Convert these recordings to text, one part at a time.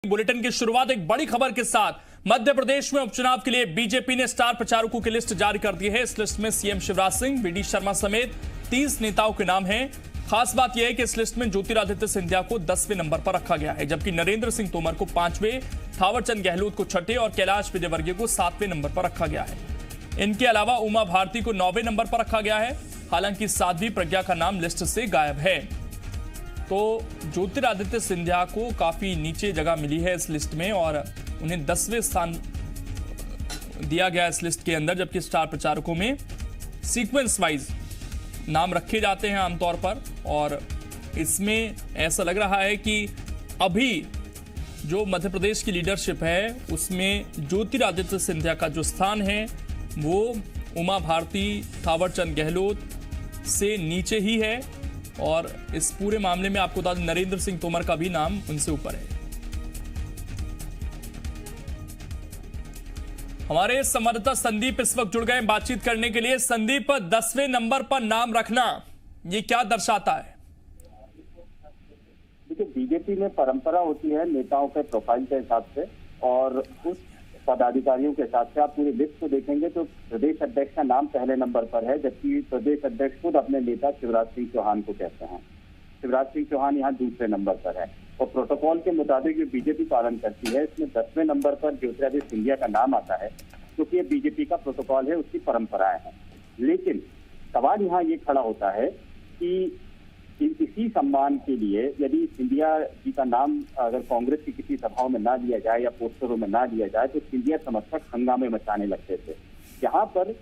Bulletin की शुरुआत एक बड़ी खबर के साथ। मध्य प्रदेश में उपचुनाव के लिए बीजेपी ने स्टार प्रचारकों की लिस्ट जारी कर दी है। इस लिस्ट में सीएम शिवराज सिंह, बीडी शर्मा समेत 30 नेताओं के नाम हैं। खास बात यह है कि इस लिस्ट में ज्योतिरादित्य सिंधिया को 10वें नंबर पर रखा गया है, जबकि नरेंद्र सिंह तोमर को 5वें, थावरचंद गहलोत को 6ठे और कैलाश विजयवर्गीय को 7वें नंबर पर रखा गया है। इनके अलावा उमा भारती को 9वें नंबर पर रखा गया है। हालांकि साध्वी प्रज्ञा का नाम लिस्ट से गायब है। तो ज्योतिरादित्य सिंधिया को काफी नीचे जगह मिली है इस लिस्ट में और उन्हें 10वें स्थान दिया गया इस लिस्ट के अंदर, जबकि स्टार प्रचारकों में सीक्वेंस वाइज नाम रखे जाते हैं आमतौर पर। और इसमें ऐसा लग रहा है कि अभी जो मध्य प्रदेश की लीडरशिप है उसमें ज्योतिरादित्य सिंधिया का जो स्थान है वो उमा भारती, थावरचंद गहलोत से नीचे ही है। और इस पूरे मामले में आपको बता दें नरेंद्र सिंह तोमर का भी नाम उनसे ऊपर है। हमारे संवाददाता संदीप इस वक्त जुड़ गए बातचीत करने के लिए। संदीप, 10वें नंबर पर नाम रखना ये क्या दर्शाता है? देखिए, बीजेपी में परंपरा होती है नेताओं के प्रोफाइल के हिसाब से और उस पदाधिकारियों के हिसाब से। आप पूरी लिस्ट को देखेंगे तो प्रदेश अध्यक्ष का नाम पहले नंबर पर है, जबकि प्रदेश अध्यक्ष खुद अपने नेता शिवराज सिंह चौहान को कहते हैं। शिवराज सिंह चौहान यहाँ दूसरे नंबर पर है और प्रोटोकॉल के मुताबिक जो बीजेपी पालन करती है इसमें 10वें नंबर पर ज्योतिरादित्य सिंधिया का नाम आता है, क्योंकि ये बीजेपी का प्रोटोकॉल है, उसकी परंपराएं हैं। लेकिन सवाल यहाँ ये खड़ा होता है कि इसी सम्मान के लिए यदि सिंधिया जी का नाम अगर कांग्रेस की किसी सभाओं में ना लिया जाए या पोस्टरों में ना लिया जाए तो सिंधिया समर्थक हंगामे मचाने लगते थे। यहाँ पर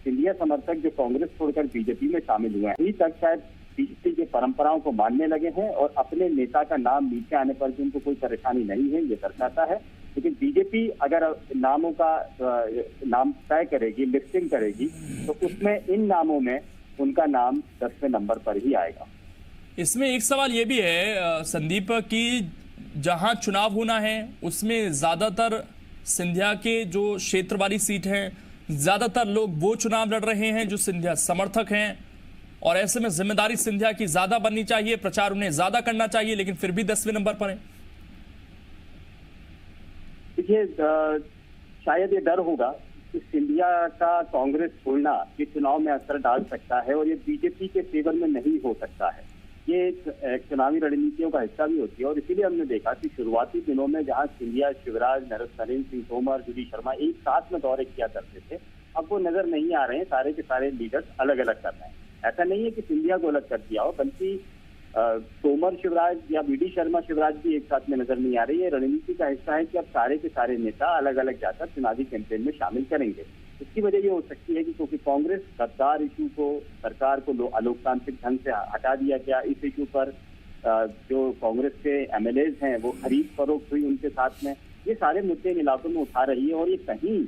सिंधिया समर्थक जो कांग्रेस छोड़कर बीजेपी में शामिल हुए हैं, अभी तक शायद बीजेपी की परंपराओं को मानने लगे हैं और अपने नेता का नाम नीचे आने पर भी उनको कोई परेशानी नहीं है, ये दर्शाता है। लेकिन बीजेपी अगर नामों का नाम तय करेगी, लिस्टिंग करेगी, तो उसमें इन नामों में उनका नाम 10वें नंबर पर ही आएगा। इसमें एक सवाल ये भी है संदीप कि जहां चुनाव होना है उसमें ज्यादातर सिंधिया के जो क्षेत्र वाली सीट है, ज्यादातर लोग वो चुनाव लड़ रहे हैं जो सिंधिया समर्थक हैं और ऐसे में जिम्मेदारी सिंधिया की ज्यादा बननी चाहिए, प्रचार उन्हें ज्यादा करना चाहिए, लेकिन फिर भी 10वें नंबर पर है। देखिए, शायद ये डर होगा कि सिंधिया का कांग्रेस छोड़ना ये चुनाव में असर डाल सकता है और ये बीजेपी के फेवर में नहीं हो सकता है। ये चुनावी रणनीतियों का हिस्सा भी होती है और इसीलिए हमने देखा कि शुरुआती दिनों में जहां सिंधिया, शिवराज, नरेंद्र सिंह तोमर, बीडी शर्मा एक साथ में दौरे किया करते थे, अब वो नजर नहीं आ रहे हैं। सारे के सारे लीडर्स अलग अलग कर रहे हैं। ऐसा नहीं है कि सिंधिया को अलग कर दिया हो, बल्कि तोमर शिवराज या बीडी शर्मा शिवराज भी एक साथ में नजर नहीं आ रही है। रणनीति का हिस्सा है कि अब सारे के सारे नेता अलग अलग जाकर चुनावी कैंपेन में शामिल करेंगे। इसकी वजह ये हो सकती है कि क्योंकि कांग्रेस गद्दार इशू को, सरकार को अलोकतांत्रिक ढंग से हटा दिया गया, इस इशू पर जो कांग्रेस के एमएलएज हैं वो खरीद फरोख्त हुई उनके साथ में, ये सारे मुद्दे इन इलाकों में उठा रही है और ये कहीं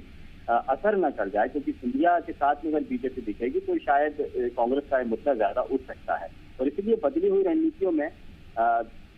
असर न कर जाए, क्योंकि सिंधिया के साथ में अगर बीजेपी दिखेगी तो शायद कांग्रेस का मुद्दा ज्यादा उठ सकता है। और इसलिए बदली हुई रणनीतियों में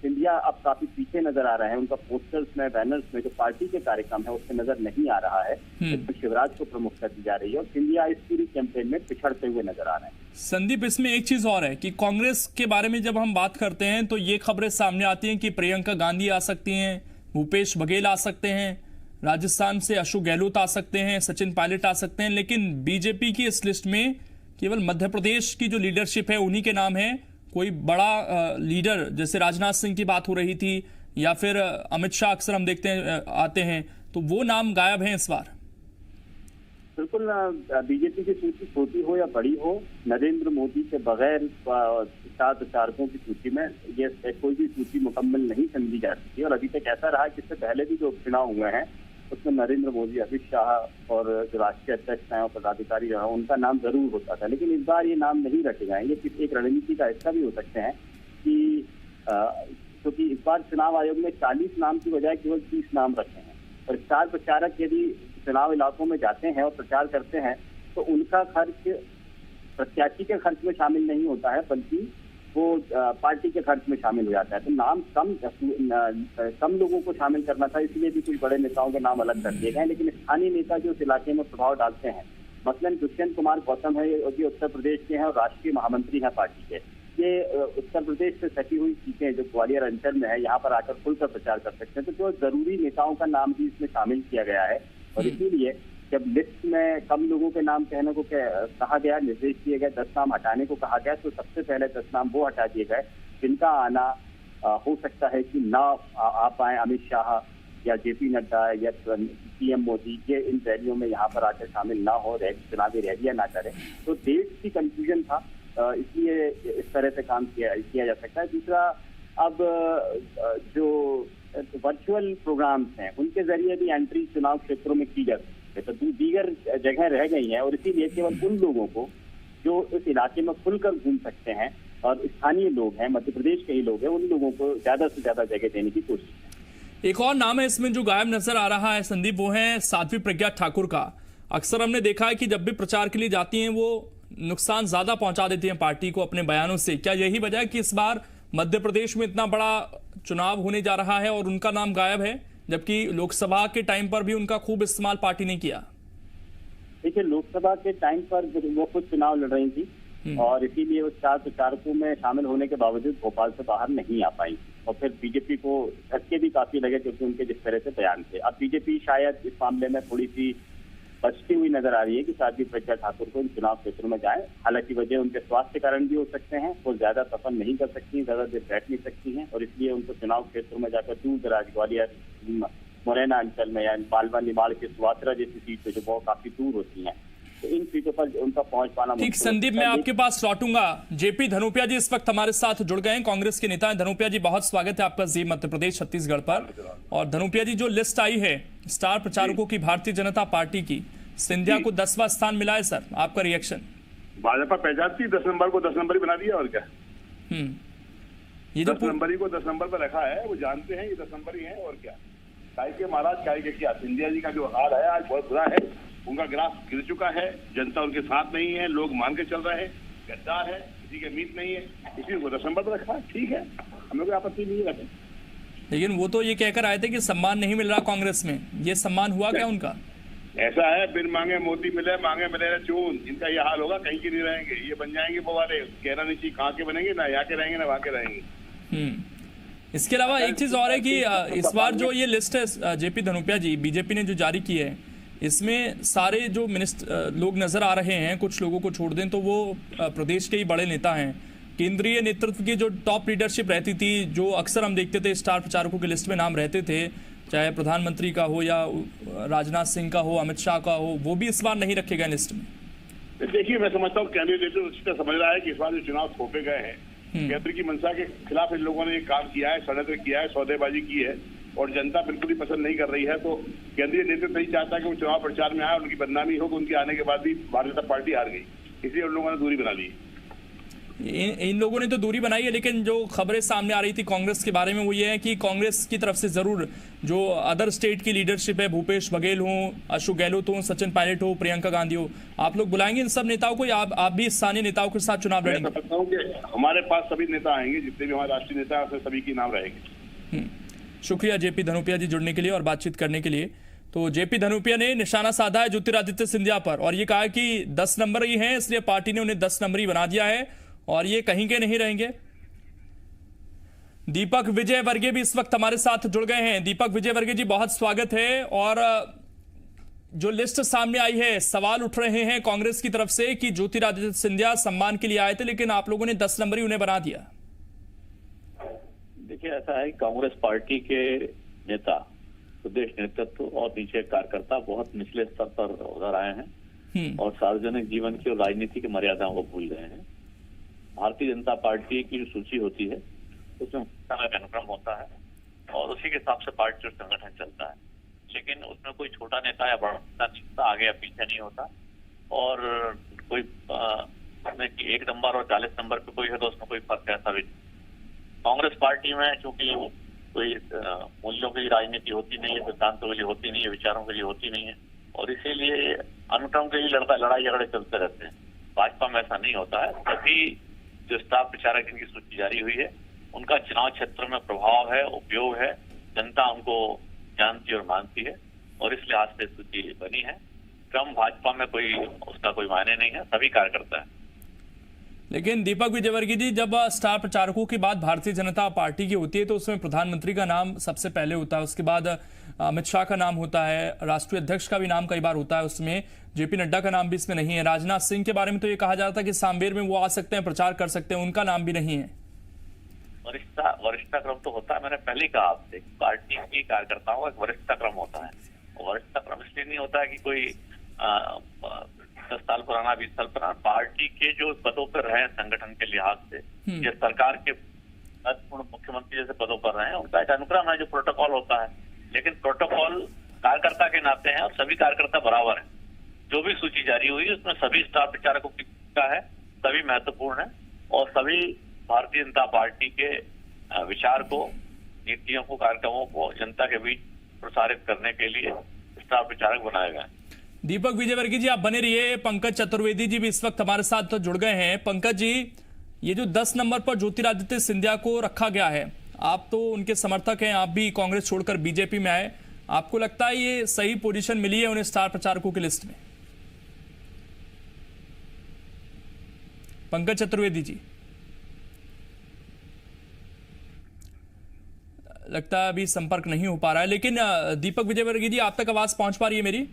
सिंधिया अब काफी पीछे नजर आ रहे हैं। उनका पोस्टर्स में, बैनर्स में जो पार्टी के कार्यक्रम है उसमें नजर नहीं आ रहा है। तो शिवराज को प्रमुखता दी जा रही है और सिंधिया इस पूरी कैंपेन में पिछड़ते हुए नजर आ रहे हैं। संदीप, इसमें एक चीज और है कि कांग्रेस के बारे में जब हम बात करते हैं तो ये खबरें सामने आती हैं कि प्रियंका गांधी आ सकती हैं, भूपेश बघेल आ सकते हैं, राजस्थान से अशोक गहलोत आ सकते हैं, सचिन पायलट आ सकते हैं, लेकिन बीजेपी की इस लिस्ट में केवल मध्य प्रदेश की जो लीडरशिप है उन्हीं के नाम है। कोई बड़ा लीडर जैसे राजनाथ सिंह की बात हो रही थी या फिर अमित शाह अक्सर हम देखते हैं आते हैं, तो वो नाम गायब हैं इस बार। बिल्कुल, बीजेपी की सूची छोटी हो या बड़ी हो, नरेंद्र मोदी के बगैर स्टार प्रचारकों की सूची में ये कोई भी सूची मुकम्मल नहीं समझी जा सकती। और अभी तक ऐसा रहा कि इससे पहले भी जो उपचुनाव हुए हैं उसमें नरेंद्र मोदी, अमित शाह और जो राष्ट्रीय अध्यक्ष हैं और पदाधिकारी रहा उनका नाम जरूर होता था, लेकिन इस बार ये नाम नहीं रखे गए। ये एक रणनीति का हिस्सा भी हो सकते हैं कि क्योंकि इस बार चुनाव आयोग ने 40 नाम की बजाय केवल 30 नाम रखे हैं और स्टार प्रचारक यदि चुनाव इलाकों में जाते हैं और प्रचार करते हैं तो उनका खर्च प्रत्याशी के खर्च में शामिल नहीं होता है, बल्कि वो पार्टी के खर्च में शामिल हो जाता है। तो नाम कम लोगों को शामिल करना था, इसलिए भी कुछ बड़े नेताओं के नाम अलग कर दिए गए। लेकिन स्थानीय नेता जो उस इलाके में प्रभाव डालते हैं, मसलन दुष्यंत कुमार गौतम है, जो उत्तर प्रदेश के हैं और राष्ट्रीय महामंत्री हैं पार्टी के, ये उत्तर प्रदेश से सटी हुई सीटें जो ग्वालियर अंचल में है, यहाँ पर आकर खुलकर प्रचार कर सकते हैं। तो जो जरूरी नेताओं का नाम भी इसमें शामिल किया गया है और इसीलिए जब लिस्ट में कम लोगों के नाम कहने को कहा गया, निर्देश दिए गए 10 नाम हटाने को कहा गया, तो सबसे पहले 10 नाम वो हटा दिए गए जिनका आना हो सकता है कि ना आ पाए। अमित शाह या जेपी नड्डा या पीएम मोदी ये इन रैलियों में यहाँ पर आकर शामिल ना हो, चुनावी रैलियां ना करें। तो डेट की कंफ्यूजन था, इसलिए इस तरह से काम किया जा सकता है। दूसरा, अब जो वर्चुअल प्रोग्राम्स हैं उनके जरिए भी एंट्री चुनाव क्षेत्रों में की जा सकती है, तो दीगर जगह रह गई हैं और इसीलिए केवल उन लोगों को जो इस इलाके में खुलकर घूम सकते हैं और स्थानीय लोग हैं, मध्य प्रदेश के ही लोग हैं, उन लोगों को ज्यादा से ज्यादा जगह देने की कोशिश है। एक और नाम है इसमें जो गायब नजर आ रहा है संदीप, वो है साध्वी प्रज्ञा ठाकुर का। अक्सर हमने देखा है कि जब भी प्रचार के लिए जाती हैं वो नुकसान ज्यादा पहुंचा देती हैं पार्टी को अपने बयानों से। क्या यही वजह है कि इस बार मध्य प्रदेश में इतना बड़ा चुनाव होने जा रहा है और उनका नाम गायब है, जबकि लोकसभा के टाइम पर भी उनका खूब इस्तेमाल पार्टी ने किया? देखिए, लोकसभा के टाइम पर वो खुद चुनाव लड़ रही थी और इसीलिए वो स्टार प्रचारकों में शामिल होने के बावजूद भोपाल से बाहर नहीं आ पाई और फिर बीजेपी को झटके भी काफी लगे क्योंकि उनके जिस तरह से बयान थे। अब बीजेपी शायद इस मामले में थोड़ी सी बचती हुई नजर आ रही है कि साध्वी प्रज्ञा ठाकुर को इन चुनाव क्षेत्रों में जाए। हालांकि वजह उनके स्वास्थ्य कारण भी हो सकते हैं, वो ज्यादा सफर नहीं कर सकती, ज्यादा देर बैठ नहीं सकती हैं और इसलिए उनको चुनाव क्षेत्रों में जाकर दूर दराज ग्वालियर, मुरैना अंचल में या बालवा निमाड़ के सुवात्रा जैसी सीट पे जो बहुत काफी दूर होती हैं, तो इन सीटों पर उनका पहुंच पाना। ठीक संदीप, मैं आपके पास लौटूंगा। जेपी धनोपिया जी इस वक्त हमारे साथ जुड़ गए हैं, कांग्रेस के नेता हैं। धनोपिया जी, बहुत स्वागत है आपका जी मध्य प्रदेश छत्तीसगढ़ पर। और धनोपिया जी, जो लिस्ट आई है स्टार प्रचारकों की भारतीय जनता पार्टी की, सिंधिया को 10वां स्थान मिला है सर, आपका रिएक्शन? भाजपा पहचानती 10 नंबर को 10 नंबर ही बना दिया और क्या। ये 10 नंबर ही को 10 नंबर पर रखा है, वो जानते हैं ये 10 नंबर ही है और क्या। काय के महाराज काय के क्या। सिंधिया जी का जो हाल है आज बहुत बुरा है, उनका ग्राफ गिर चुका है, जनता उनके साथ नहीं है, लोग मान के चल रहे हैं, गद्दार है, किसी के मीत नहीं है, इसी को 10 नंबर पर रखा है। ठीक है, हम लोग आपत्ति नहीं रखें, लेकिन वो तो ये कहकर आए थे कि सम्मान नहीं मिल रहा कांग्रेस में, ये सम्मान हुआ क्या उनका? ऐसा है, बिन मांगे मोती मिले, मांगे मिले चून। इनका ये हाल होगा, कहीं के नहीं रहेंगे, ये बन जाएंगे वो वाले। कहना नहीं चाहिए कहाँ के बनेंगे, ना यहाँ के रहेंगे ना वहाँ के रहेंगे। इसके अलावा एक चीज और है कि इस बार जो ये लिस्ट है जेपी धनोपिया जी, बीजेपी ने जो जारी की है, इसमें सारे जो मिनिस्टर लोग नजर आ रहे हैं, कुछ लोगों को छोड़ दें तो वो प्रदेश के ही बड़े नेता हैं। केंद्रीय नेतृत्व की जो टॉप लीडरशिप रहती थी, जो अक्सर हम देखते थे स्टार प्रचारकों की लिस्ट में नाम रहते थे, चाहे प्रधानमंत्री का हो या राजनाथ सिंह का हो, अमित शाह का हो, वो भी इस बार नहीं रखे गए लिस्ट में। देखिए, मैं समझता हूँ कैंडिडेट समझ रहा है कि इस बार जो चुनाव थोपे गए हैं, केंद्र की मंशा के खिलाफ इन लोगों ने एक काम किया है, षड्यंत्र किया है, सौदेबाजी की है और जनता बिल्कुल ही पसंद नहीं कर रही है। तो केंद्रीय नेतृत्व नहीं चाहता कि वो चुनाव प्रचार में आए, उनकी बदनामी हो कि उनके आने के बाद भी भारतीय जनता पार्टी हार गई, इसलिए उन लोगों ने दूरी बना ली। इन लोगों ने तो दूरी बनाई है, लेकिन जो खबरें सामने आ रही थी कांग्रेस के बारे में वो ये है कि कांग्रेस की तरफ से जरूर जो अदर स्टेट की लीडरशिप है, भूपेश बघेल हो, अशोक गहलोत हो, सचिन पायलट हो, प्रियंका गांधी हो, आप लोग बुलाएंगे इन सब नेताओं को या आप भी स्थानीय नेताओं के साथ चुनाव लड़ेंगे? मैं समझता हूँ कि हमारे पास सभी नेता आएंगे, जितने भी हमारे राष्ट्रीय नेता हैं सभी के नाम रहेंगे। शुक्रिया जेपी धनोपिया जी जुड़ने के लिए और बातचीत करने के लिए। तो जेपी धनोपिया ने निशाना साधा है ज्योतिरादित्य सिंधिया पर और ये कहा कि 10 नंबर ही हैं, इसलिए पार्टी ने उन्हें 10 नंबर ही बना दिया है और ये कहीं के नहीं रहेंगे। दीपक विजय वर्गीय भी इस वक्त हमारे साथ जुड़ गए हैं। दीपक विजय वर्गीय जी, बहुत स्वागत है। और जो लिस्ट सामने आई है, सवाल उठ रहे हैं कांग्रेस की तरफ से कि ज्योतिरादित्य सिंधिया सम्मान के लिए आए थे, लेकिन आप लोगों ने 10 नंबर ही उन्हें बना दिया। देखिए, ऐसा है कि कांग्रेस पार्टी के नेता, प्रदेश नेतृत्व और नीचे कार्यकर्ता बहुत निचले स्तर पर उधर आए हैं और सार्वजनिक जीवन की और राजनीति की मर्यादाओं को भूल गए हैं। भारतीय जनता पार्टी की जो सूची होती है उसमें अनुक्रम होता है और उसी के हिसाब से पार्टी और संगठन चलता है, लेकिन उसमें कोई छोटा नेता या बड़ा नेता नहीं होता, आगे या पीछे नहीं होता। और कोई 1 नंबर और 40 नंबर पे कोई है तो उसमें कोई फर्क ऐसा भी नहीं। कांग्रेस पार्टी में चूंकि कोई मूल्यों की राजनीति होती नहीं है, सिद्धांतों के लिए होती नहीं है, विचारों के लिए होती नहीं है और इसीलिए अनुक्रम के लिए लड़ाई झगड़े चलते रहते हैं। भाजपा में ऐसा नहीं होता है। सभी जो स्टार प्रचारक इनकी सूची जारी हुई है, उनका चुनाव क्षेत्र में प्रभाव है, उपयोग है, जनता उनको जानती और मानती है और इस लिहाज से सूची बनी है। क्रम भाजपा में कोई उसका कोई मायने नहीं है, सभी कार्यकर्ता है। लेकिन दीपक विजयवर्गीय जी, जब स्टार प्रचारकों की बात भारतीय जनता पार्टी की होती है तो उसमें प्रधानमंत्री का नाम सबसे पहले होता है, उसके बाद अमित शाह का नाम होता है, राष्ट्रीय अध्यक्ष का भी नाम कई बार होता है, उसमें जेपी नड्डा का नाम भी इसमें नहीं है। राजनाथ सिंह के बारे में तो ये कहा जाता है कि सांवेर में वो आ सकते हैं, प्रचार कर सकते हैं, उनका नाम भी नहीं है। वरिष्ठता क्रम तो होता है, मैंने पहले कहा आपसे, पार्टी की कार्यकर्ताओं का एक वरिष्ठता क्रम होता है। वरिष्ठता क्रम इसलिए नहीं होता है कि कोई 10 साल पुराना 20 साल पुराना, पार्टी के जो पदों पर रहे संगठन के लिहाज से या सरकार के मुख्यमंत्री जैसे पदों पर रहे हैं, उनका एक अनुक्रम है जो प्रोटोकॉल होता है। लेकिन प्रोटोकॉल कार्यकर्ता के नाते हैं और सभी कार्यकर्ता बराबर हैं। जो भी सूची जारी हुई उसमें सभी स्टार प्रचारकों की भूमिका है, सभी महत्वपूर्ण है और सभी भारतीय जनता पार्टी के विचार को, नीतियों को, कार्यक्रमों को जनता के बीच प्रसारित करने के लिए स्टार प्रचारक बनाए गए। दीपक विजयवर्गीय जी, आप बने रहिए। पंकज चतुर्वेदी जी भी इस वक्त हमारे साथ जुड़ गए हैं। पंकज जी, ये जो 10 नंबर पर ज्योतिरादित्य सिंधिया को रखा गया है, आप तो उनके समर्थक हैं, आप भी कांग्रेस छोड़कर बीजेपी में आए, आपको लगता है ये सही पोजीशन मिली है उन्हें स्टार प्रचारकों की लिस्ट में? पंकज चतुर्वेदी जी, लगता है अभी संपर्क नहीं हो पा रहा है, लेकिन दीपक विजयवर्गीय जी, आप तक आवाज पहुंच पा रही है मेरी?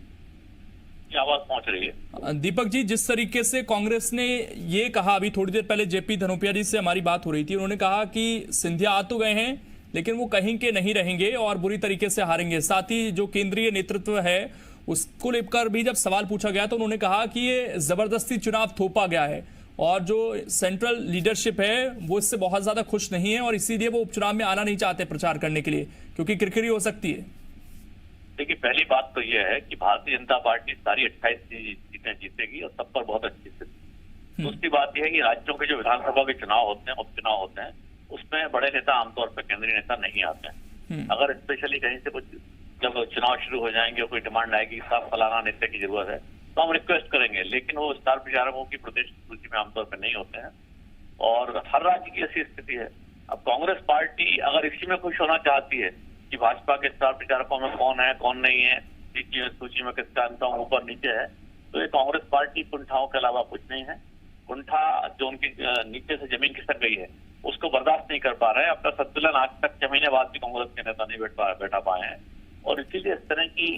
आवाज पहुंच रही है। दीपक जी, जिस तरीके से कांग्रेस ने ये कहा, अभी थोड़ी देर पहले जेपी धनोपिया जी से हमारी बात हो रही थी, उन्होंने कहा कि सिंधिया आ तो गए हैं लेकिन वो कहीं के नहीं रहेंगे और बुरी तरीके से हारेंगे। साथ ही जो केंद्रीय नेतृत्व है उसको लेकर भी जब सवाल पूछा गया तो उन्होंने कहा कि ये जबरदस्ती चुनाव थोपा गया है और जो सेंट्रल लीडरशिप है वो इससे बहुत ज्यादा खुश नहीं है और इसीलिए वो उपचुनाव में आना नहीं चाहते प्रचार करने के लिए, क्योंकि किरकिरी हो सकती है। देखिए, पहली बात तो यह है कि भारतीय जनता पार्टी सारी 28 सीटें जीतेगी और सब पर बहुत अच्छी स्थिति। दूसरी बात यह है कि राज्यों के जो विधानसभा के चुनाव होते हैं, उपचुनाव होते हैं, उसमें बड़े नेता आमतौर पर केंद्रीय नेता नहीं आते हैं। अगर स्पेशली कहीं से कुछ जब चुनाव शुरू हो जाएंगे और कोई डिमांड आएगी साफ फलाना नेता की जरूरत है तो हम रिक्वेस्ट करेंगे, लेकिन वो स्टार प्रचारकों की प्रदेश सूची में आमतौर पर नहीं होते हैं और हर राज्य की ऐसी स्थिति है। अब कांग्रेस पार्टी अगर इसी में खुश होना चाहती है कि भाजपा के स्टार प्रचारकों में कौन है कौन नहीं है, सूची में किसका अंतर ऊपर नीचे है, तो ये कांग्रेस पार्टी कुंठाओं के अलावा कुछ नहीं है। कुंठा जो उनकी नीचे से जमीन खिसक गई है उसको बर्दाश्त नहीं कर पा रहे हैं। अपना संतुलन आज तक 6 महीने बाद भी कांग्रेस के नेता नहीं बैठा पाए हैं और इसीलिए इस तरह की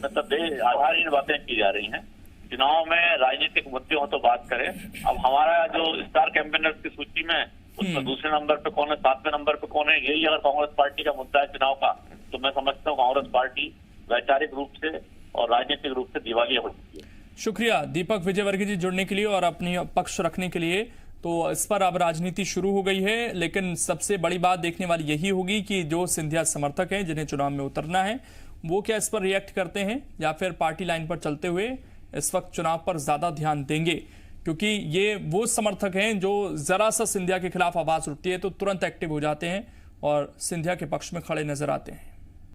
मतलब आधारहीन बातें की जा रही हैं। चुनाव में राजनीतिक मुद्दे हो तो बात करें। अब हमारा जो स्टार कैंपेनर्स की सूची में उसमें दूसरे नंबर पे कौन है, 7वें नंबर पे कौन है, यही अगर कांग्रेस पार्टी का मुद्दा है चुनाव का, तो मैं समझता हूँ कांग्रेस पार्टी वैचारिक रूप से और राजनीतिक रूप से दिवालिया हो चुकी है। शुक्रिया दीपक विजयवर्गीय जी जुड़ने के लिए और अपनी पक्ष रखने के लिए। तो इस पर अब राजनीति शुरू हो गई है, लेकिन सबसे बड़ी बात देखने वाली यही होगी कि जो सिंधिया समर्थक हैं जिन्हें चुनाव में उतरना है वो क्या इस पर रिएक्ट करते हैं या फिर पार्टी लाइन पर चलते हुए इस वक्त चुनाव पर ज्यादा ध्यान देंगे, क्योंकि ये वो समर्थक हैं जो जरा सा सिंधिया के खिलाफ आवाज उठती है तो तुरंत एक्टिव हो जाते हैं और सिंधिया के पक्ष में खड़े नजर आते हैं।